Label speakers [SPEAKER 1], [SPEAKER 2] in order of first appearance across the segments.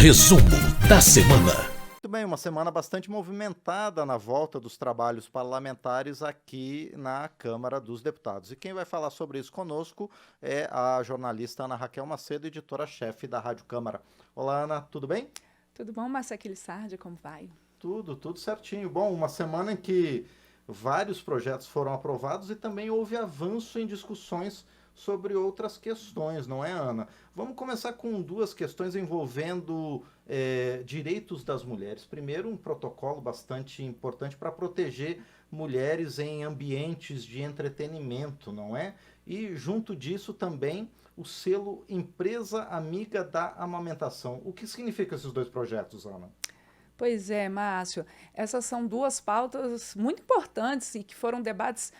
[SPEAKER 1] Resumo da semana.
[SPEAKER 2] Muito bem, uma semana bastante movimentada na volta dos trabalhos parlamentares aqui na Câmara dos Deputados. E quem vai falar sobre isso conosco é a jornalista Ana Raquel Macedo, editora-chefe da Rádio Câmara. Olá, Ana, tudo bem?
[SPEAKER 3] Tudo bom, Márcia Aquilissardi, como vai?
[SPEAKER 2] Tudo certinho. Bom, uma semana em que vários projetos foram aprovados e também houve avanço em discussões sobre outras questões, não é, Ana? Vamos começar com duas questões envolvendo direitos das mulheres. Primeiro, um protocolo bastante importante para proteger mulheres em ambientes de entretenimento, não é? E junto disso também o selo Empresa Amiga da Amamentação. O que significam esses dois projetos, Ana?
[SPEAKER 3] Pois é, Márcio, essas são duas pautas muito importantes e que foram debates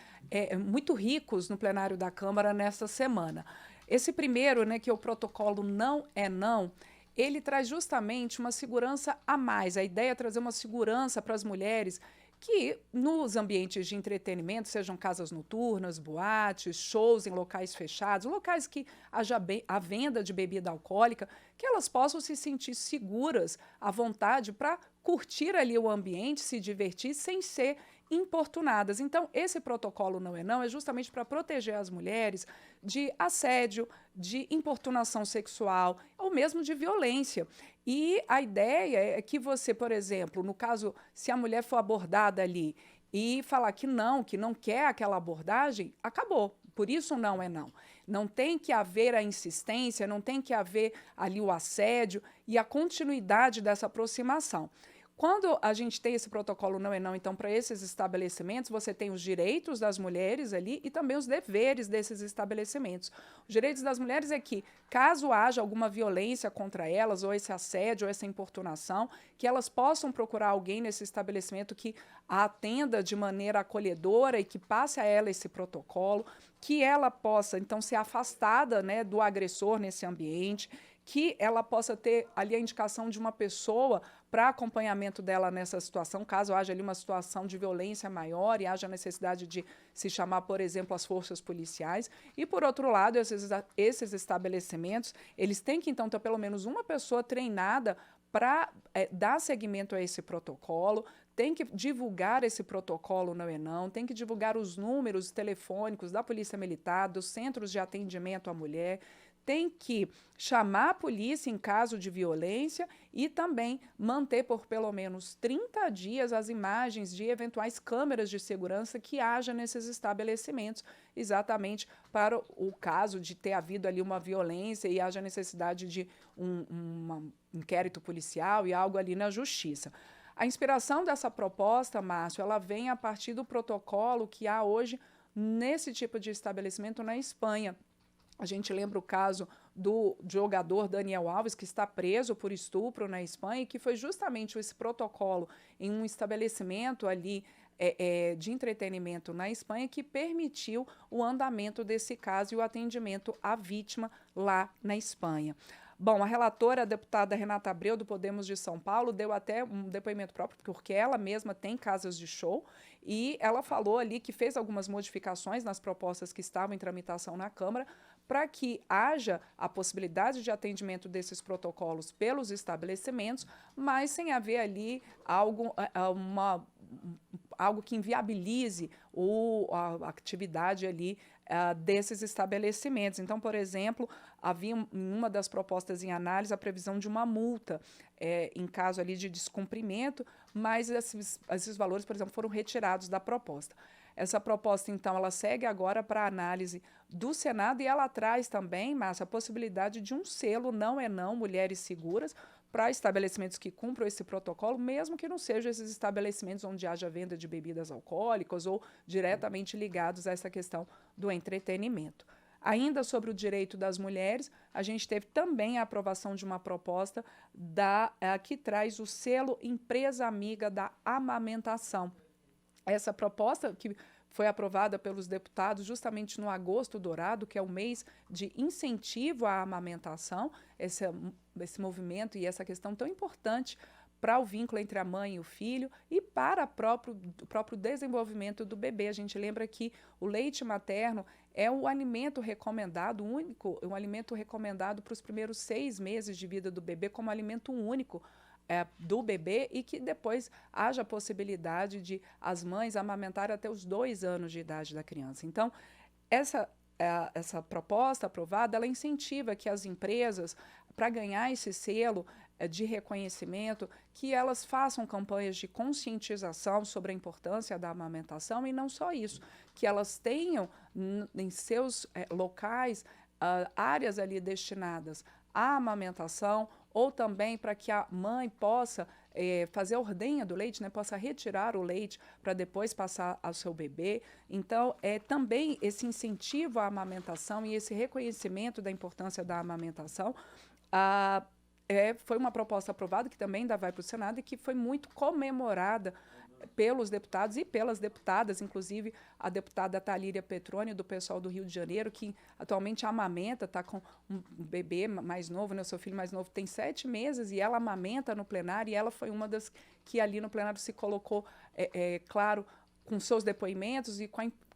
[SPEAKER 3] muito ricos no plenário da Câmara nesta semana. Esse primeiro, né, que é o protocolo Não é Não, ele traz justamente uma segurança a mais. A ideia é trazer uma segurança para as mulheres que nos ambientes de entretenimento, sejam casas noturnas, boates, shows em locais fechados, locais que haja a venda de bebida alcoólica, que elas possam se sentir seguras, à vontade, para curtir ali o ambiente, se divertir, sem ser importunadas. Então, esse protocolo Não é Não é justamente para proteger as mulheres de assédio, de importunação sexual ou mesmo de violência. E a ideia é que você, por exemplo, no caso, se a mulher for abordada ali e falar que não quer aquela abordagem, acabou. Por isso não é não. Não tem que haver a insistência, não tem que haver ali o assédio e a continuidade dessa aproximação. Quando a gente tem esse protocolo Não é Não, então, para esses estabelecimentos, você tem os direitos das mulheres ali e também os deveres desses estabelecimentos. Os direitos das mulheres é que, caso haja alguma violência contra elas, ou esse assédio, ou essa importunação, que elas possam procurar alguém nesse estabelecimento que a atenda de maneira acolhedora e que passe a ela esse protocolo, que ela possa, então, ser afastada, né, do agressor nesse ambiente, que ela possa ter ali a indicação de uma pessoa para acompanhamento dela nessa situação, caso haja ali uma situação de violência maior e haja necessidade de se chamar, por exemplo, as forças policiais. E, por outro lado, esses estabelecimentos, eles têm que, então, ter pelo menos uma pessoa treinada para dar seguimento a esse protocolo, tem que divulgar esse protocolo Não é Não, tem que divulgar os números telefônicos da Polícia Militar, dos centros de atendimento à mulher, tem que chamar a polícia em caso de violência e também manter por pelo menos 30 dias as imagens de eventuais câmeras de segurança que haja nesses estabelecimentos, exatamente para o caso de ter havido ali uma violência e haja necessidade de um inquérito policial e algo ali na justiça. A inspiração dessa proposta, Márcio, ela vem a partir do protocolo que há hoje nesse tipo de estabelecimento na Espanha. A gente lembra o caso do jogador Daniel Alves, que está preso por estupro na Espanha, e que foi justamente esse protocolo em um estabelecimento ali de entretenimento na Espanha que permitiu o andamento desse caso e o atendimento à vítima lá na Espanha. Bom, a relatora, a deputada Renata Abreu, do Podemos de São Paulo, deu até um depoimento próprio, porque ela mesma tem casas de show, e ela falou ali que fez algumas modificações nas propostas que estavam em tramitação na Câmara, para que haja a possibilidade de atendimento desses protocolos pelos estabelecimentos, mas sem haver ali algo que inviabilize a atividade ali desses estabelecimentos. Então, por exemplo, havia em uma das propostas em análise a previsão de uma multa em caso ali de descumprimento, mas esses valores, por exemplo, foram retirados da proposta. Essa proposta, então, ela segue agora para a análise do Senado e ela traz também, Márcia, a possibilidade de um selo Não é Não, Mulheres Seguras, para estabelecimentos que cumpram esse protocolo, mesmo que não sejam esses estabelecimentos onde haja venda de bebidas alcoólicas ou diretamente ligados a essa questão do entretenimento. Ainda sobre o direito das mulheres, a gente teve também a aprovação de uma proposta que traz o selo Empresa Amiga da Amamentação. Essa proposta que foi aprovada pelos deputados justamente no Agosto Dourado, que é o mês de incentivo à amamentação, esse movimento e essa questão tão importante para o vínculo entre a mãe e o filho e para o próprio desenvolvimento do bebê. A gente lembra que o leite materno é o alimento recomendado, um alimento recomendado para os primeiros 6 meses de vida do bebê como alimento único do bebê, e que depois haja a possibilidade de as mães amamentarem até os 2 anos de idade da criança. Então, essa proposta aprovada, ela incentiva que as empresas, para ganhar esse selo de reconhecimento, que elas façam campanhas de conscientização sobre a importância da amamentação, e não só isso, que elas tenham em seus locais áreas ali destinadas à amamentação, ou também para que a mãe possa fazer a ordenha do leite, né, possa retirar o leite para depois passar ao seu bebê. Então, também esse incentivo à amamentação e esse reconhecimento da importância da amamentação foi uma proposta aprovada, que também ainda vai para o Senado e que foi muito comemorada pelos deputados e pelas deputadas, inclusive a deputada Thalíria Petroni, do pessoal do Rio de Janeiro, que atualmente amamenta, está com um bebê mais novo, né, o seu filho mais novo tem 7 meses, e ela amamenta no plenário, e ela foi uma das que ali no plenário se colocou, claro, com seus depoimentos e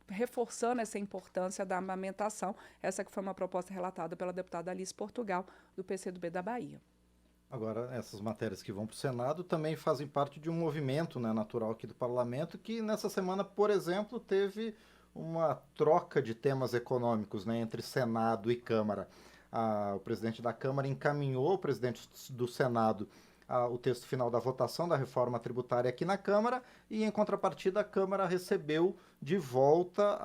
[SPEAKER 3] reforçando essa importância da amamentação. Essa que foi uma proposta relatada pela deputada Alice Portugal, do PCdoB da Bahia.
[SPEAKER 2] Agora, essas matérias que vão para o Senado também fazem parte de um movimento, né, natural aqui do Parlamento, que nessa semana, por exemplo, teve uma troca de temas econômicos, né, entre Senado e Câmara. O presidente da Câmara encaminhou ao presidente do Senado o texto final da votação da reforma tributária aqui na Câmara, e, em contrapartida, a Câmara recebeu de volta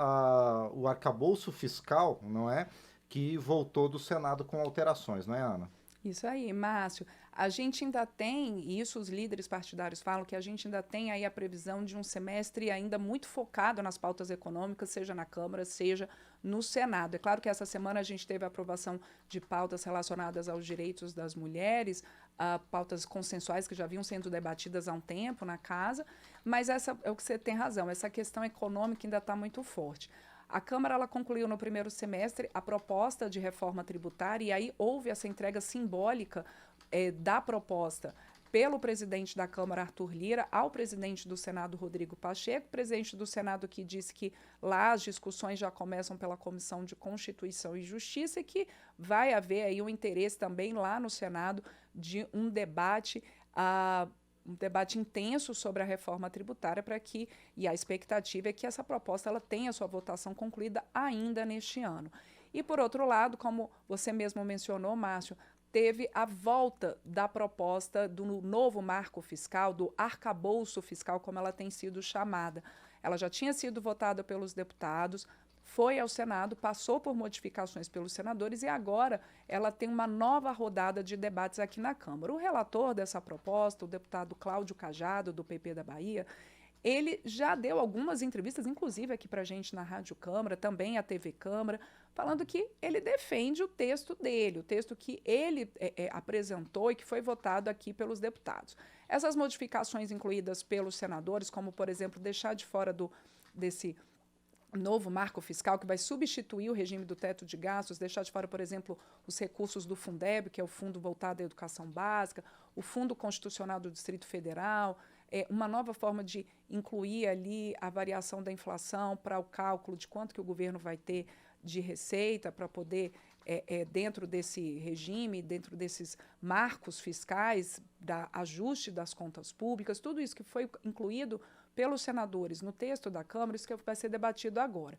[SPEAKER 2] o arcabouço fiscal, não é, que voltou do Senado com alterações, não é, Ana?
[SPEAKER 3] Isso aí, Márcio. A gente ainda tem, e isso os líderes partidários falam, que a gente ainda tem aí a previsão de um semestre ainda muito focado nas pautas econômicas, seja na Câmara, seja no Senado. É claro que essa semana a gente teve a aprovação de pautas relacionadas aos direitos das mulheres, pautas consensuais que já vinham sendo debatidas há um tempo na casa, mas essa é o que você tem razão, essa questão econômica ainda está muito forte. A Câmara ela concluiu no primeiro semestre a proposta de reforma tributária, e aí houve essa entrega simbólica da proposta pelo presidente da Câmara, Arthur Lira, ao presidente do Senado, Rodrigo Pacheco, presidente do Senado, que disse que lá as discussões já começam pela Comissão de Constituição e Justiça, e que vai haver aí um interesse também lá no Senado de um debate intenso sobre a reforma tributária, e a expectativa é que essa proposta ela tenha sua votação concluída ainda neste ano. E, por outro lado, como você mesmo mencionou, Márcio, teve a volta da proposta do novo marco fiscal, do arcabouço fiscal, como ela tem sido chamada. Ela já tinha sido votada pelos deputados, foi ao Senado, passou por modificações pelos senadores, e agora ela tem uma nova rodada de debates aqui na Câmara. O relator dessa proposta, o deputado Cláudio Cajado, do PP da Bahia, ele já deu algumas entrevistas, inclusive aqui para a gente na Rádio Câmara, também a TV Câmara, falando que ele defende o texto dele, o texto que ele apresentou e que foi votado aqui pelos deputados. Essas modificações incluídas pelos senadores, como, por exemplo, deixar de fora desse novo marco fiscal, que vai substituir o regime do teto de gastos, deixar de fora, por exemplo, os recursos do Fundeb, que é o Fundo Voltado à Educação Básica, o Fundo Constitucional do Distrito Federal, uma nova forma de incluir ali a variação da inflação para o cálculo de quanto que o governo vai ter de receita para poder, dentro desse regime, dentro desses marcos fiscais, da ajuste das contas públicas, tudo isso que foi incluído pelos senadores no texto da Câmara, isso que vai ser debatido agora.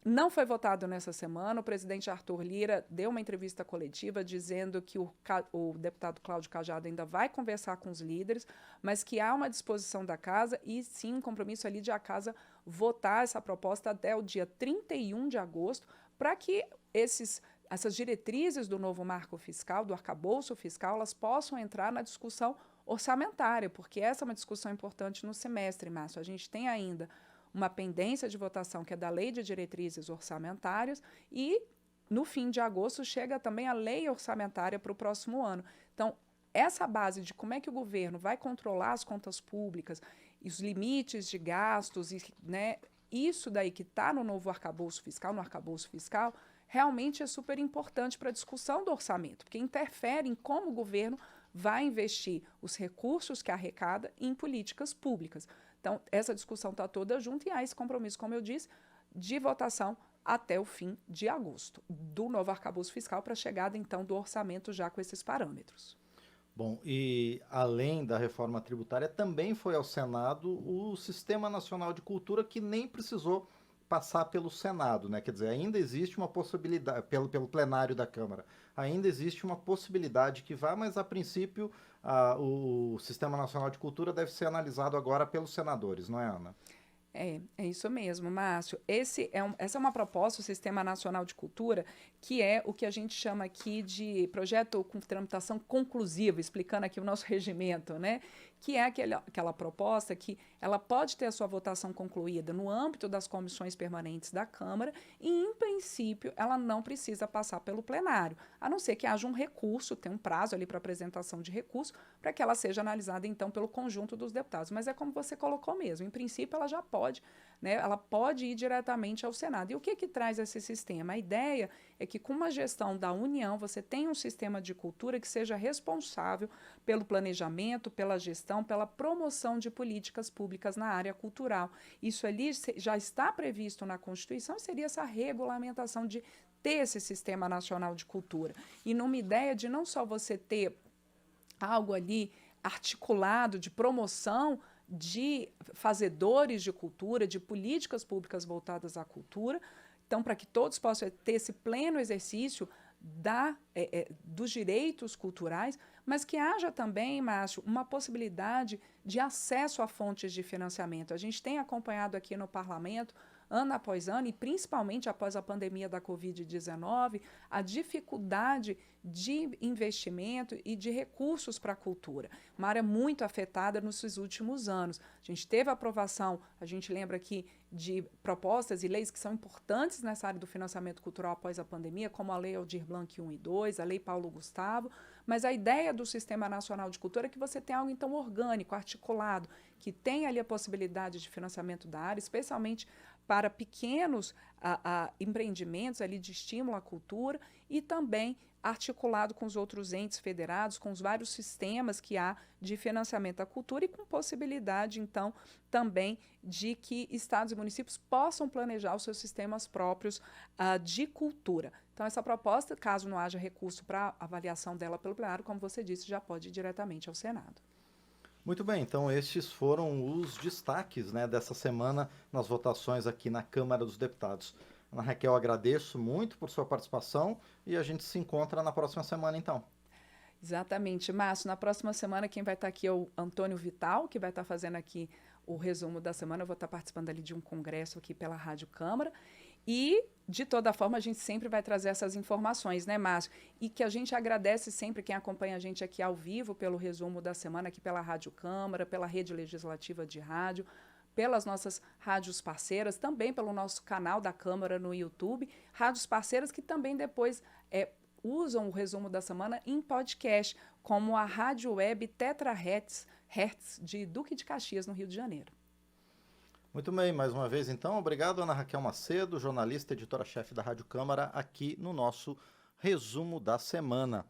[SPEAKER 3] Não foi votado nessa semana. O presidente Arthur Lira deu uma entrevista coletiva dizendo que o deputado Cláudio Cajado ainda vai conversar com os líderes, mas que há uma disposição da Casa e, sim, um compromisso ali de a Casa votar essa proposta até o dia 31 de agosto, para que essas diretrizes do novo marco fiscal, do arcabouço fiscal, elas possam entrar na discussão orçamentária, porque essa é uma discussão importante no semestre, Márcio. A gente tem ainda uma pendência de votação, que é da Lei de Diretrizes Orçamentárias, e no fim de agosto chega também a lei orçamentária para o próximo ano. Então, essa base de como é que o governo vai controlar as contas públicas e os limites de gastos, né, isso daí que está no novo arcabouço fiscal, realmente é super importante para a discussão do orçamento, porque interfere em como o governo vai investir os recursos que arrecada em políticas públicas. Então, essa discussão está toda junto e há esse compromisso, como eu disse, de votação até o fim de agosto, do novo arcabouço fiscal para a chegada, então, do orçamento já com esses parâmetros.
[SPEAKER 2] Bom, e além da reforma tributária, também foi ao Senado o Sistema Nacional de Cultura, que nem precisou passar pelo Senado, né? Quer dizer, ainda existe uma possibilidade, pelo plenário da Câmara, ainda existe uma possibilidade que vá, mas a princípio o Sistema Nacional de Cultura deve ser analisado agora pelos senadores, não é, Ana?
[SPEAKER 3] É isso mesmo, Márcio. Essa é uma proposta, o Sistema Nacional de Cultura, que é o que a gente chama aqui de projeto com tramitação conclusiva, explicando aqui o nosso regimento, né? Que é aquela proposta que ela pode ter a sua votação concluída no âmbito das comissões permanentes da Câmara e, em princípio, ela não precisa passar pelo plenário, a não ser que haja um recurso, tem um prazo ali para apresentação de recurso, para que ela seja analisada, então, pelo conjunto dos deputados. Mas é como você colocou mesmo, em princípio, ela já pode, né, ela pode ir diretamente ao Senado. E o que traz esse sistema? A ideia é que, com uma gestão da União, você tenha um sistema de cultura que seja responsável pelo planejamento, pela gestão, pela promoção de políticas públicas na área cultural. Isso ali já está previsto na Constituição e seria essa regulamentação de ter esse Sistema Nacional de Cultura. E numa ideia de não só você ter algo ali articulado de promoção de fazedores de cultura, de políticas públicas voltadas à cultura, então, para que todos possam ter esse pleno exercício dos direitos culturais, mas que haja também, Márcio, uma possibilidade de acesso a fontes de financiamento. A gente tem acompanhado aqui no Parlamento, ano após ano, e principalmente após a pandemia da Covid-19, a dificuldade de investimento e de recursos para a cultura. Uma área muito afetada nos últimos anos. A gente teve a aprovação, a gente lembra aqui, de propostas e leis que são importantes nessa área do financiamento cultural após a pandemia, como a Lei Aldir Blanc 1 e 2, a Lei Paulo Gustavo, mas a ideia do Sistema Nacional de Cultura é que você tenha algo, então, orgânico, articulado, que tenha ali a possibilidade de financiamento da área, especialmente para pequenos empreendimentos ali de estímulo à cultura e também articulado com os outros entes federados, com os vários sistemas que há de financiamento à cultura e com possibilidade, então, também de que estados e municípios possam planejar os seus sistemas próprios de cultura. Então, essa proposta, caso não haja recurso para avaliação dela pelo plenário, como você disse, já pode ir diretamente ao Senado.
[SPEAKER 2] Muito bem, então estes foram os destaques, né, dessa semana nas votações aqui na Câmara dos Deputados. Ana Raquel, agradeço muito por sua participação e a gente se encontra na próxima semana, então.
[SPEAKER 3] Exatamente, Márcio. Na próxima semana, quem vai estar aqui é o Antônio Vital, que vai estar fazendo aqui o resumo da semana. Eu vou estar participando ali de um congresso aqui pela Rádio Câmara. E, de toda forma, a gente sempre vai trazer essas informações, né, Márcio? E que a gente agradece sempre quem acompanha a gente aqui ao vivo pelo resumo da semana, aqui pela Rádio Câmara, pela Rede Legislativa de Rádio, pelas nossas rádios parceiras, também pelo nosso canal da Câmara no YouTube, rádios parceiras que também depois usam o resumo da semana em podcast, como a Rádio Web Tetra Hertz de Duque de Caxias, no Rio de Janeiro.
[SPEAKER 2] Muito bem, mais uma vez então, obrigado Ana Raquel Macedo, jornalista, editora-chefe da Rádio Câmara, aqui no nosso resumo da semana.